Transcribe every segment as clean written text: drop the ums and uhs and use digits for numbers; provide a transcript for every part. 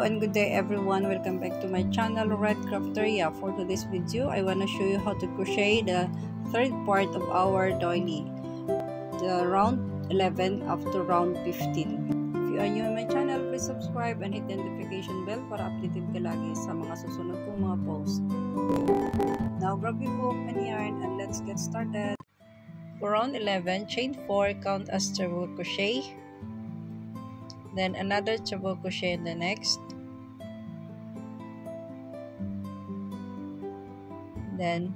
and good day everyone. Welcome back to my channel, Red Crafteria. For today's video, I want to show you how to crochet the third part of our doily, the round 11 up to round 15. If you are new on my channel, please subscribe and hit the notification bell para updated ka lagi sa mga susunod kong mga post. Now grab your hook and yarn and let's get started. For round 11, chain 4, count as treble crochet, then another treble crochet in the next, then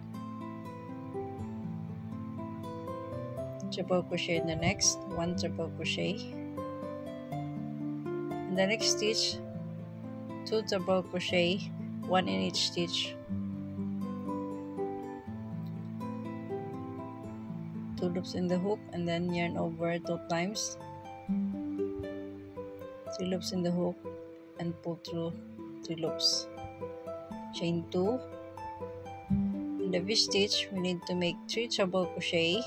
treble crochet in the next, 1 treble crochet, in the next stitch 2 treble crochet, 1 in each stitch, 2 loops in the hook, and then yarn over 2 times, 3 loops in the hook and pull through 3 loops, chain 2. In the V-stitch, we need to make 3 treble crochet,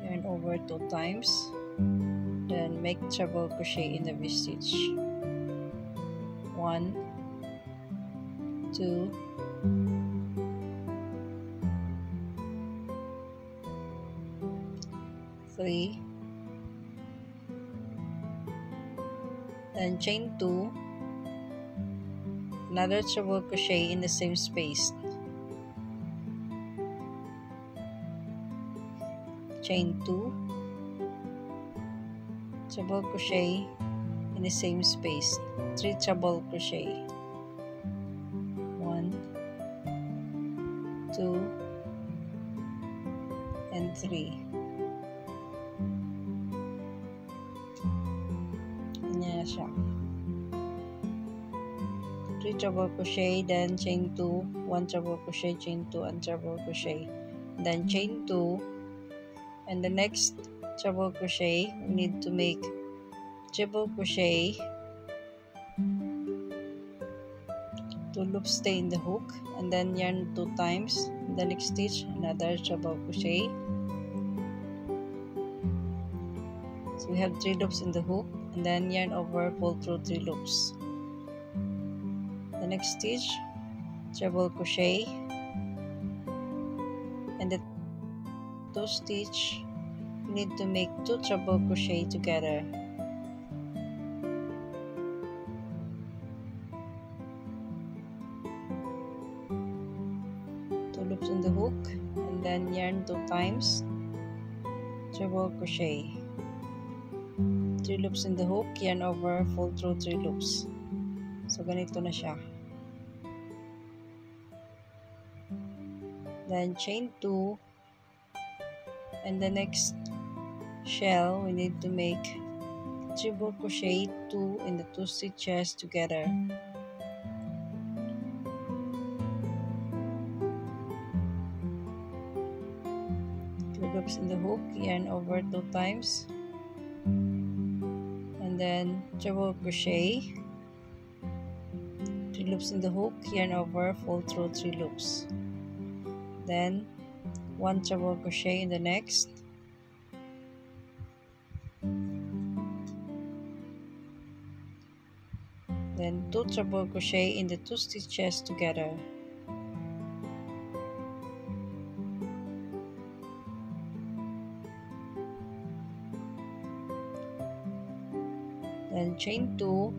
yarn over 2 times, then make treble crochet in the V-stitch, 1, 2, 3, then chain 2, another treble crochet in the same space, chain 2, treble crochet in the same space, 3 treble crochet, 1, 2, and 3. Ganyan na siya. 3 treble crochet, then chain 2, 1 treble crochet, chain 2, and treble crochet, then chain 2, and the next treble crochet we need to make treble crochet, 2 loops stay in the hook, and then yarn 2 times, in the next stitch another treble crochet, so we have 3 loops in the hook, and then yarn over, pull through 3 loops, the next stitch treble crochet, and the 2 stitch we need to make 2 treble crochet together, loops in the hook, and then yarn 2 times, treble crochet, 3 loops in the hook, yarn over, pull through 3 loops. So ganito na siya. Then chain 2, and the next shell we need to make treble crochet 2 in the 2 stitches together, loops in the hook, yarn over 2 times, and then treble crochet, 3 loops in the hook, yarn over, pull through 3 loops, then 1 treble crochet in the next, then 2 treble crochet in the 2 stitches together, then chain 2,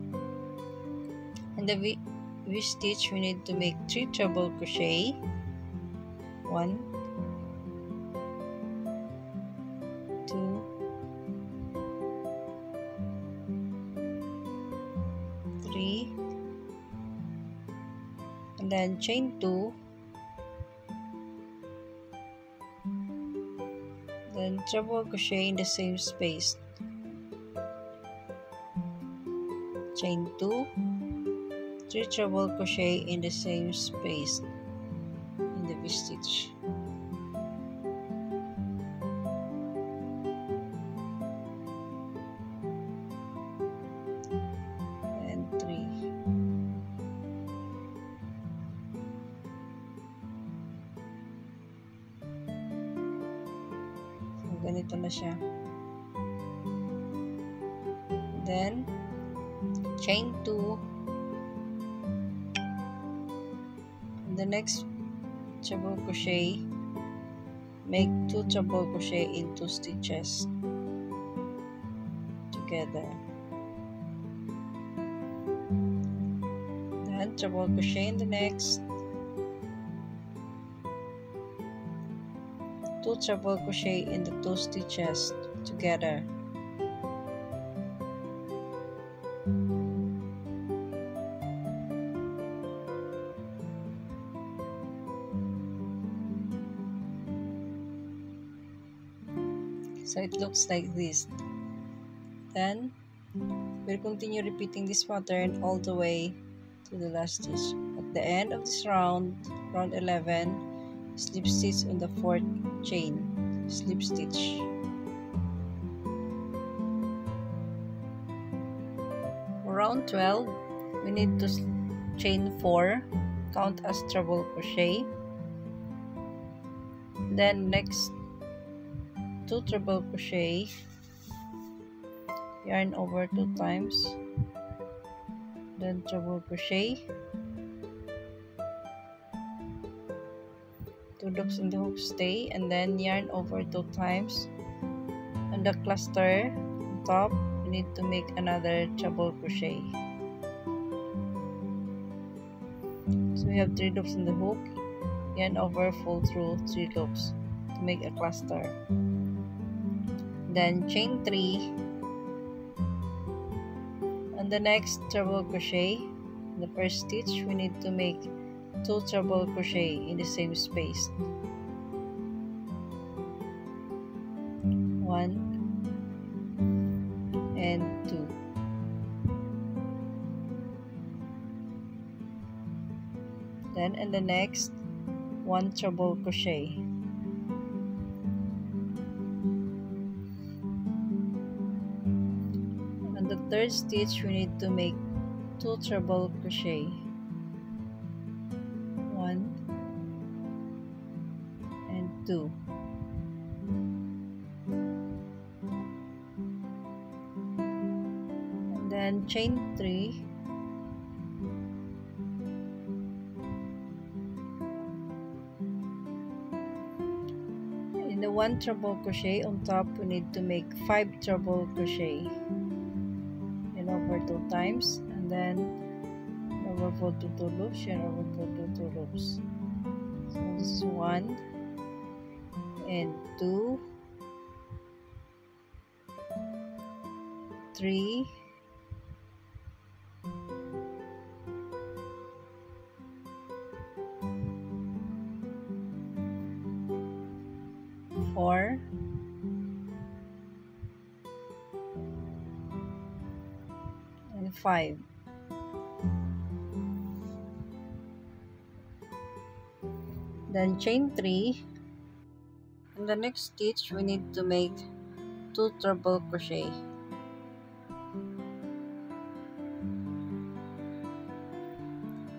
and the V stitch we need to make 3 treble crochet, 1, 2, 3, and then chain 2, then treble crochet in the same space, chain 2, 3 treble crochet in the same space in the V-stitch, and 3. So ganito na siya. Then chain 2, and the next treble crochet, make 2 treble crochet in 2 stitches together. Then treble crochet in the next, 2 treble crochet in the 2 stitches together. So it looks like this. Then we'll continue repeating this pattern all the way to the last stitch. At the end of this round 11, slip stitch on the 4th chain, slip stitch. For round 12, we need to chain 4, count as treble crochet. Then next 2 treble crochet, yarn over 2 times, then treble crochet, 2 loops in the hook, stay, and then yarn over 2 times. On the cluster on top, you need to make another treble crochet. So we have 3 loops in the hook, yarn over, fold through 3 loops to make a cluster. Then chain 3. On the next treble crochet, in the first stitch, we need to make 2 treble crochet in the same space. 1 and 2. Then in the next, 1 treble crochet. The third stitch, we need to make 2 treble crochet, 1 and 2. And then chain 3. In the 1 treble crochet on top, we need to make 5 treble crochet. Over 2 times, and then over 4 to 2 loops, and over 4 to 2 loops. So this is 1 and 2, 3, 4, and 5. Then chain 3. In the next stitch, we need to make 2 treble crochet.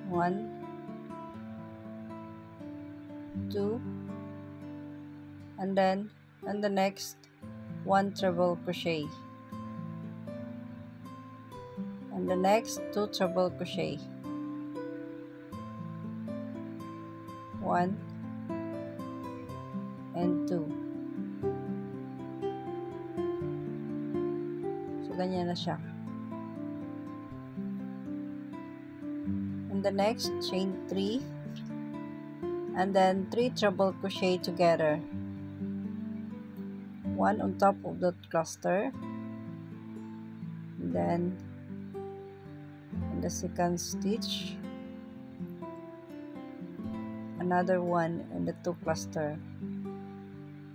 1, 2, and then in the next 1 treble crochet. And the next 2 treble crochet, 1 and 2. So ganyan na siya. And the next chain 3, and then 3 treble crochet together, 1 on top of the cluster, and then in the second stitch, another 1 in the 2 cluster.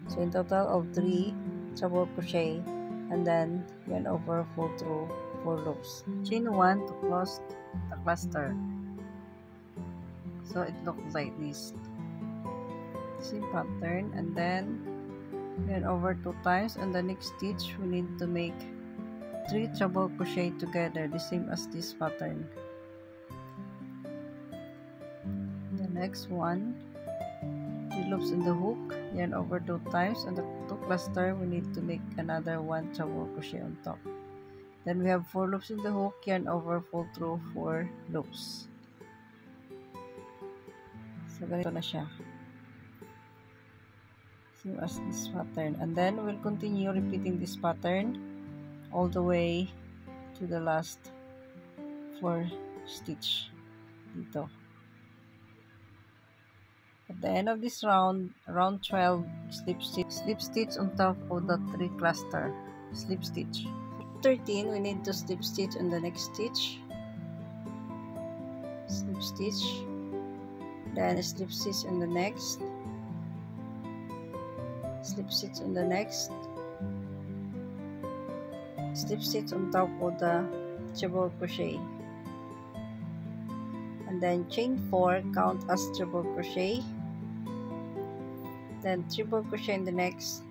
So in total of 3 treble crochet, and then yarn over, fold through 4 loops. Chain 1 to close the cluster. So it looks like this. Same pattern, and then yarn over 2 times, and the next stitch we need to make 3 treble crochet together, the same as this pattern. The next one, 3 loops in the hook, yarn over 2 times, and the 2 cluster we need to make another 1 treble crochet on top. Then we have 4 loops in the hook, yarn over, pull through 4 loops. So ganito na siya. Same as this pattern. And then we'll continue repeating this pattern all the way to the last 4 stitch dito. At the end of this round, round 12, slip stitch on top of the 3 cluster, slip stitch. 13, we need to slip stitch on the next stitch, slip stitch, then slip stitch on the next, slip stitch on the next, slip stitch on top of the treble crochet, and then chain 4, count as treble crochet, then triple crochet in the next,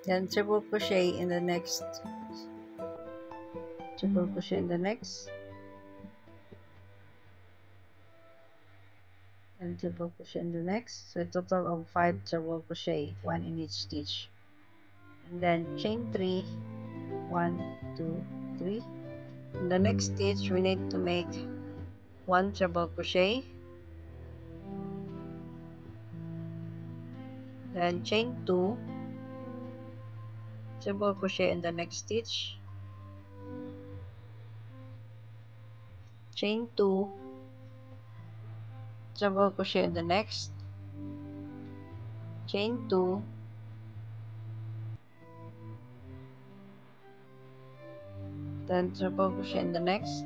then triple crochet in the next, triple crochet in the next, and triple crochet in the next. So a total of 5 triple crochet, 1 in each stitch, and then chain 3, 1 2 3. In the next stitch we need to make 1 treble crochet, then chain 2, treble crochet in the next stitch, chain 2, treble crochet in the next, chain 2, then treble crochet in the next,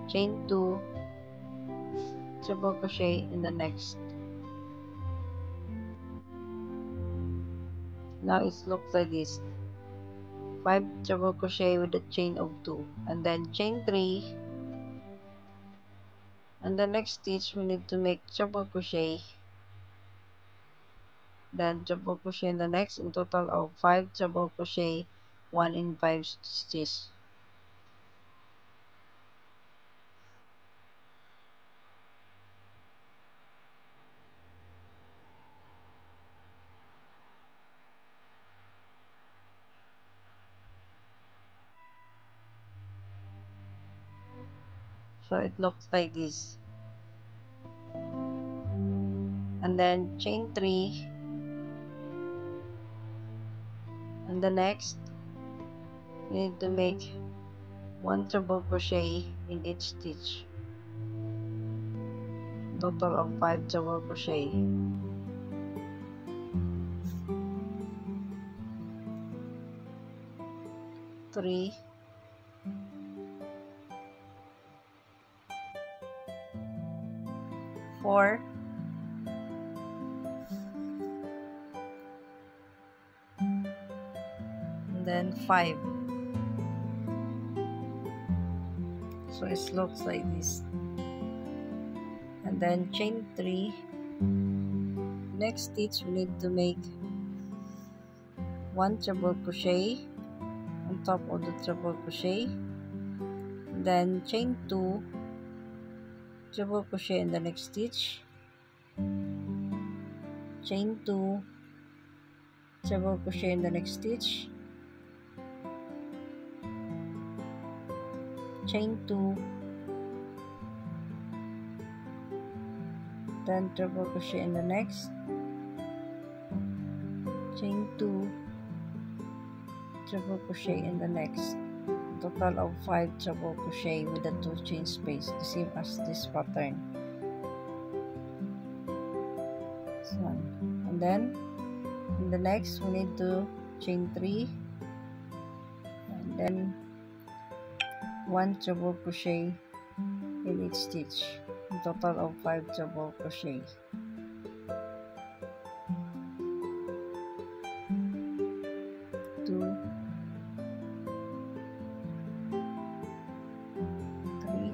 chain 2, treble crochet in the next. Now it looks like this: 5 treble crochet with a chain of 2, and then chain 3, and the next stitch we need to make treble crochet, then treble crochet in the next, in total of 5 treble crochet, 1 in 5 stitches. So it looks like this, and then chain 3, and the next we need to make 1 treble crochet in each stitch, total of 5 treble crochet. 3, 4, and then 5. So it looks like this, and then chain 3. Next stitch we need to make 1 treble crochet on top of the treble crochet, then chain 2, treble crochet in the next stitch, chain 2, treble crochet in the next stitch, chain 2, then treble crochet in the next, chain 2, treble crochet in the next, total of 5 treble crochet with a 2 chain space, the same as this pattern. This one. And then in the next we need to chain 3, and then 1 treble crochet in each stitch, a total of 5 treble crochet. Two, 3,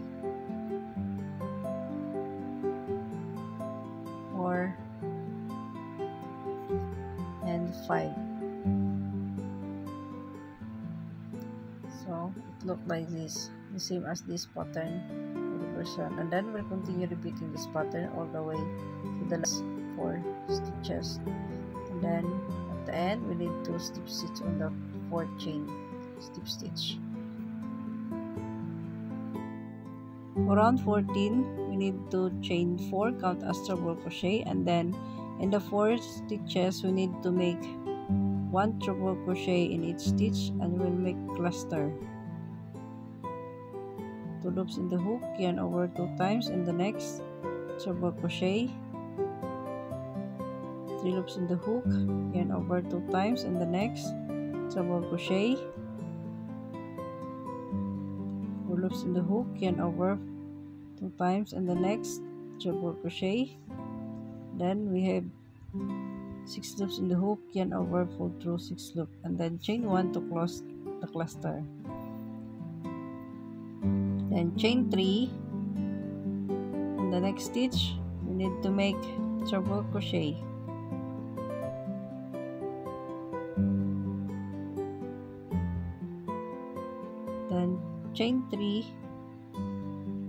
4, and 5. So it looked like this, the same as this pattern for the first one, and then we'll continue repeating this pattern all the way to the last 4 stitches, and then at the end we need to slip stitch on the 4th chain, slip stitch. For round 14 we need to chain 4, count as treble crochet, and then in the 4 stitches we need to make 1 treble crochet in each stitch, and we'll make cluster. 2 loops in the hook, yarn over 2 times in the next, treble crochet, 3 loops in the hook, yarn over 2 times in the next, treble crochet, 4 loops in the hook, yarn over 2 times in the next, treble crochet. Then we have 6 loops in the hook, yarn over, pull through 6 loops, and then chain 1 to close the cluster. Then chain 3 in the next stitch. We need to make treble crochet. Then chain 3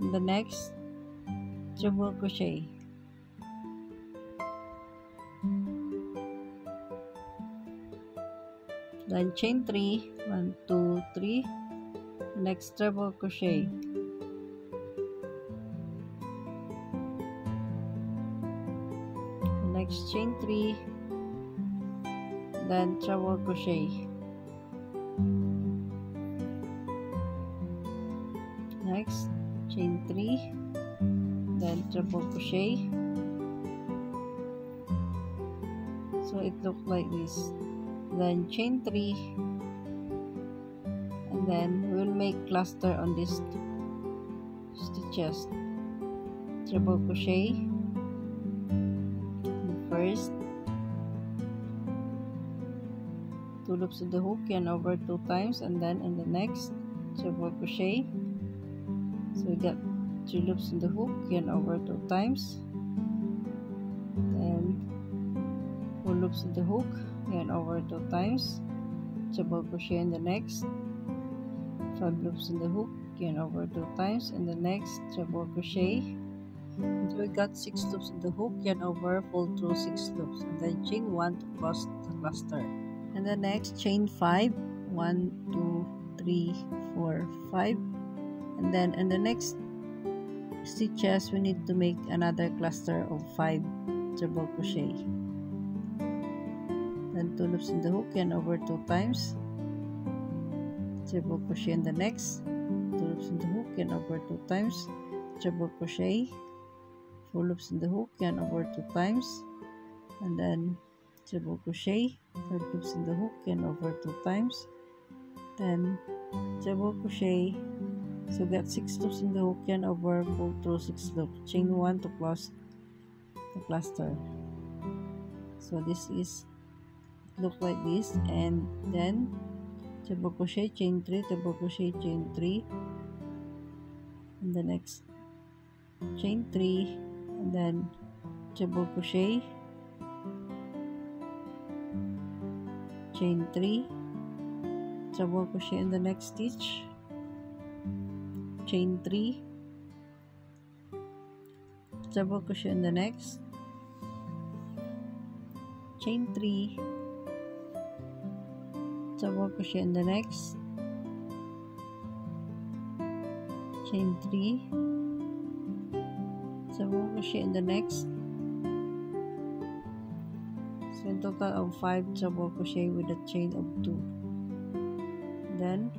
in the next, treble crochet. Then chain 3, 1, 2, 3, next treble crochet. Next chain 3, then treble crochet. Next chain 3, then treble crochet. So it looks like this. Then chain 3, and then we'll make cluster on these stitches. Treble crochet first, 2 loops in the hook, yarn over 2 times, and then in the next, treble crochet. So we got 3 loops in the hook, yarn over 2 times, then 4 loops in the hook, yarn over 2 times, treble crochet in the next, 5 loops in the hook, yarn over 2 times, in the next, treble crochet. And we got 6 loops in the hook, yarn over, pull through 6 loops, and then chain 1 to close the cluster. And the next, chain 5, 1, 2, 3, 4, 5, and then in the next stitches we need to make another cluster of 5 treble crochet. Then 2 loops in the hook, yarn over 2 times, treble crochet in the next, 2 loops in the hook, yarn over 2 times, treble crochet, 4 loops in the hook, yarn over 2 times, and then treble crochet, 5 loops in the hook, yarn over 2 times, then treble crochet. So we got 6 loops in the hook, yarn over, pull through 6 loops, chain 1 to close the cluster. So this is look like this, and then treble crochet, chain 3, treble crochet, chain 3, and the next chain 3, and then treble crochet, chain 3, treble crochet in the next stitch, chain 3, treble crochet in the next, chain 3, treble crochet in the next, chain 3, treble crochet in the next. So in total of 5 treble crochet with a chain of 2. Then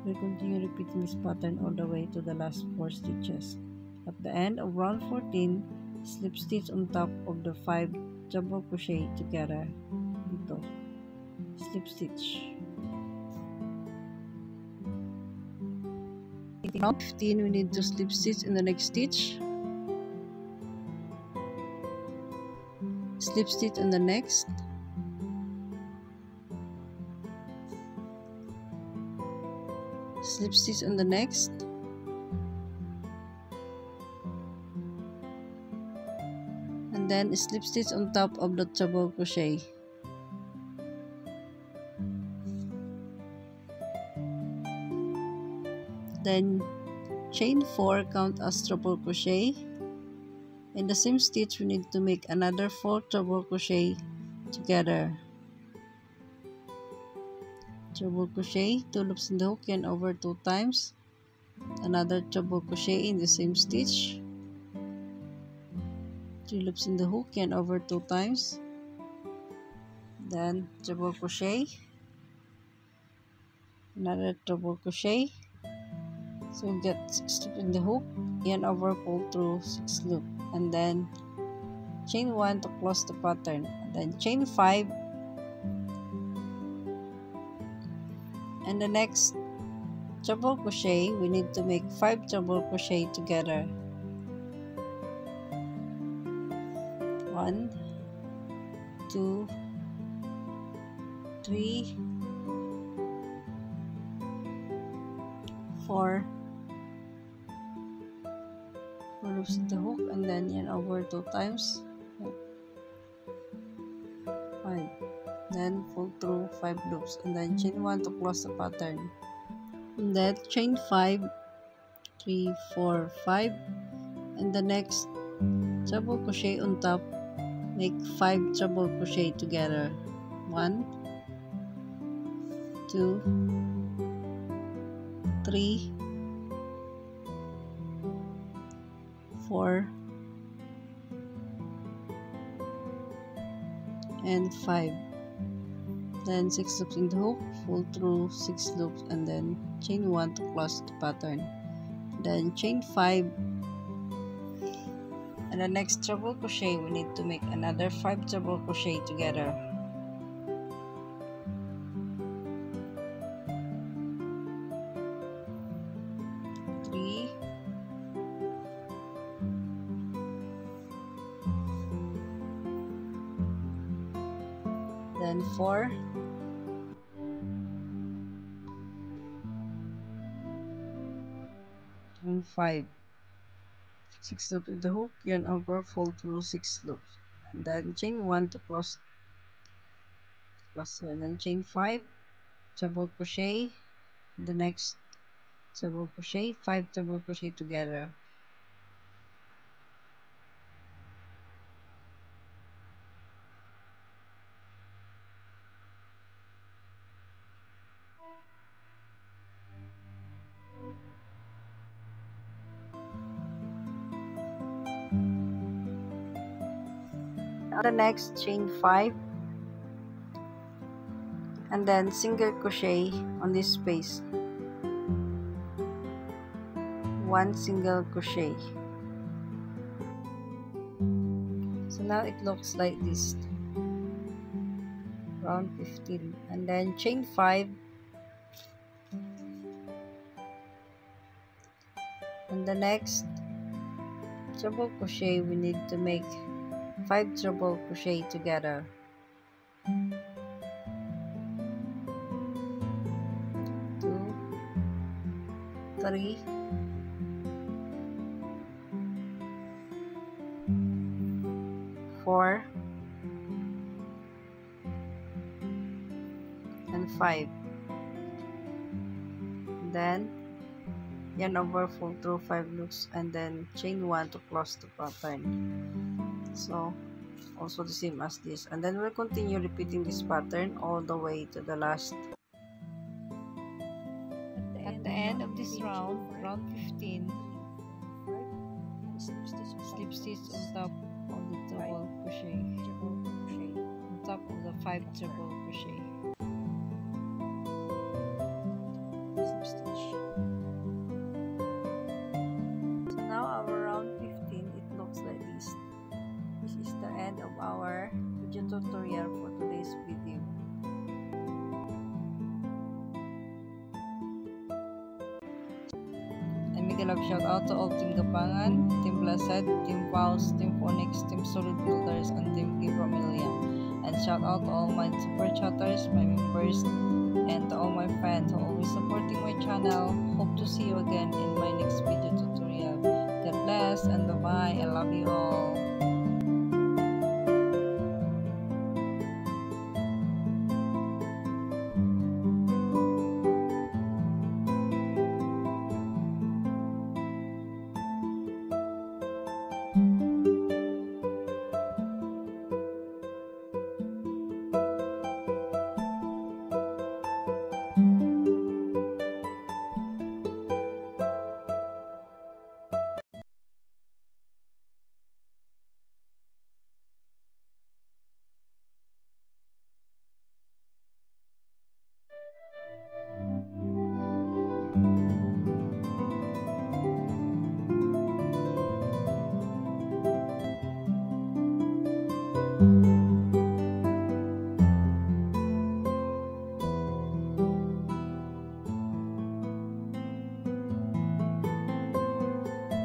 we continue repeating this pattern all the way to the last 4 stitches. At the end of round 14, slip stitch on top of the 5 treble crochet together. Dito, slip stitch. In round 15, we need to slip stitch in the next stitch, slip stitch in the next, slip stitch in the next, and then slip stitch on top of the treble crochet. Then chain 4, count as treble crochet, In the same stitch, we need to make another 4 treble crochet together. Treble crochet, 2 loops in the hook, yarn over 2 times, another treble crochet in the same stitch, 3 loops in the hook, yarn over 2 times, then treble crochet, another treble crochet. So we get 6 loops in the hook, yarn over, pull through 6 loops, and then chain 1 to close the pattern, and then chain 5, and the next treble crochet we need to make 5 treble crochet together. 1, 2, 3, 4, 4 loops in the hook, and then yarn over 2 times, 5, then pull through 5 loops, and then chain 1 to close the pattern, and then chain 5, 3, 4, 5, and the next treble crochet on top, make 5 treble crochet together. 1, 2, 3, 4, and 5. Then 6 loops in the hook, pull through 6 loops, and then chain 1 to close the pattern. Then chain 5, and the next treble crochet we need to make another 5 treble crochet together. Three, then 4, and 5. 6 loops in the hook, yarn over, fold through 6 loops, and then chain 1 to close, and then chain 5 treble crochet, the next treble crochet, 5 treble crochet together. On the next, chain 5, and then single crochet on this space, 1 single crochet. So now it looks like this, round 15, and then chain 5, and the next treble crochet we need to make 5 treble crochet together. 2, 3, 4, and 5. Then yarn over, fold through 5 loops, and then chain 1 to close the pattern. So also the same as this, and then we'll continue repeating this pattern all the way to the last. At the end of this round 15, slip stitch on top of the treble crochet, on top of the 5 treble crochet. Slip stitch. So now our round 15, it looks like this. This is the end of our video tutorial for today's video. And mega love shout out to all Team Gapangan, Team Blessed, Team Vows, Team Phonics, Team Solid Builders, and Team Give Amelia. And shout out to all my super chatters, my members, and to all my fans who are always supporting my channel. Hope to see you again in my next video tutorial. God bless and bye bye. I love you all.